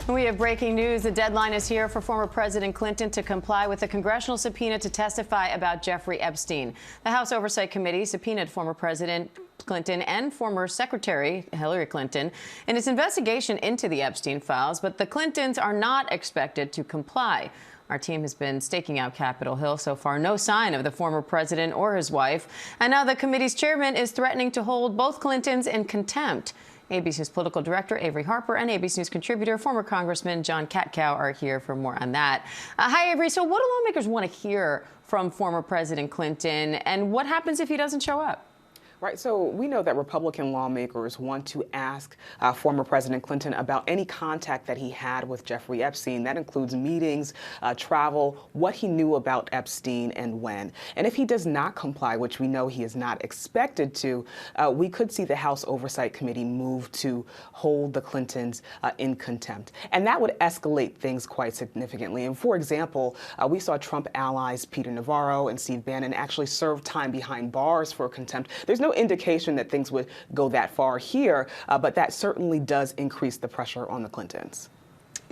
We have breaking news. The deadline is here for former President Clinton to comply with a congressional subpoena to testify about Jeffrey Epstein. The House Oversight Committee subpoenaed former President Clinton and former Secretary Hillary Clinton in its investigation into the Epstein files, but the Clintons are not expected to comply. Our team has been staking out Capitol Hill. So far, no sign of the former president or his wife. And now the committee's chairman is threatening to hold both Clintons in contempt. ABC News political director Averi Harper and ABC News contributor, former Congressman John Katko are here for more on that. Hi, Averi. So what do lawmakers want to hear from former President Clinton, and what happens if he doesn't show up? Right. So we know that Republican lawmakers want to ask former President Clinton about any contact that he had with Jeffrey Epstein. That includes meetings, travel, what he knew about Epstein and when. And if he does not comply, which we know he is not expected to, we could see the House Oversight Committee move to hold the Clintons in contempt. And that would escalate things quite significantly. And for example, we saw Trump allies Peter Navarro and Steve Bannon actually serve time behind bars for contempt. There's no indication that things would go that far here, but that certainly does increase the pressure on the Clintons.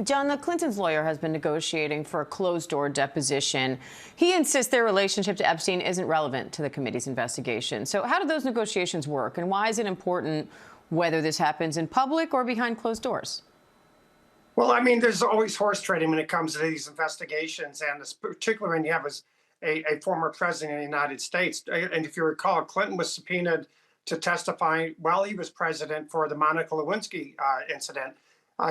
John, the Clintons' lawyer has been negotiating for a closed-door deposition. He insists their relationship to Epstein isn't relevant to the committee's investigation. So how do those negotiations work, and why is it important whether this happens in public or behind closed doors? Well, I mean, there's always horse trading when it comes to these investigations, and particularly when you have a former president of the United States. And if you recall, Clinton was subpoenaed to testify while he was president for the Monica Lewinsky incident.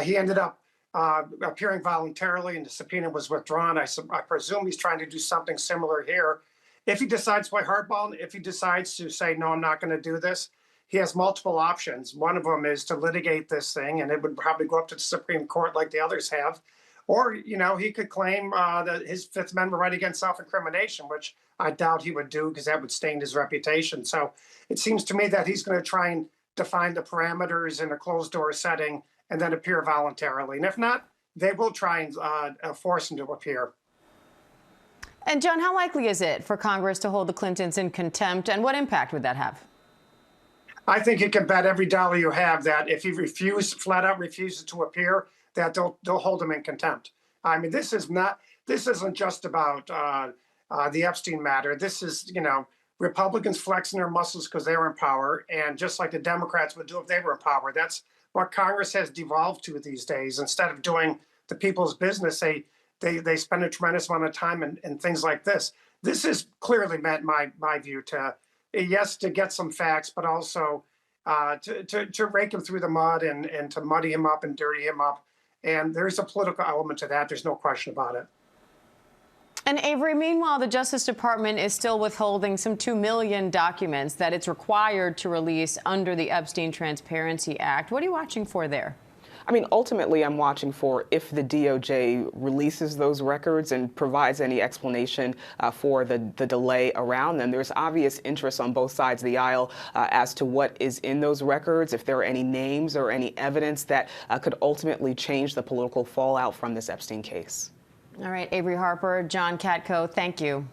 He ended up appearing voluntarily, and the subpoena was withdrawn. I presume he's trying to do something similar here. If he decides to play hardball, if he decides to say, no, I'm not going to do this, he has multiple options. One of them is to litigate this thing, and it would probably go up to the Supreme Court like the others have. Or, you know, he could claim that his Fifth Amendment right against self-incrimination, which I doubt he would do because that would stain his reputation. So it seems to me that he's going to try and define the parameters in a closed-door setting and then appear voluntarily. And if not, they will try and force him to appear. And, John, how likely is it for Congress to hold the Clintons in contempt, and what impact would that have? I think you can bet every dollar you have that if he flat out refuses to appear, that they'll hold him in contempt. I mean, this isn't just about the Epstein matter. This is, you know, Republicans flexing their muscles because they were in power, and just like the Democrats would do if they were in power. That's what Congress has devolved to these days. Instead of doing the people's business, they spend a tremendous amount of time in things like this. This is clearly meant, my view, to get some facts, but also to rake him through the mud and to muddy him up and dirty him up. And there's a political element to that. There's no question about it. And Averi, meanwhile, the Justice Department is still withholding some 2 million documents that it's required to release under the Epstein Transparency Act. What are you watching for there? I mean, ultimately, I'm watching for if the DOJ releases those records and provides any explanation for the delay around them. There's obvious interest on both sides of the aisle as to what is in those records, if there are any names or any evidence that could ultimately change the political fallout from this Epstein case. All right, Averi Harper, John Katko, thank you.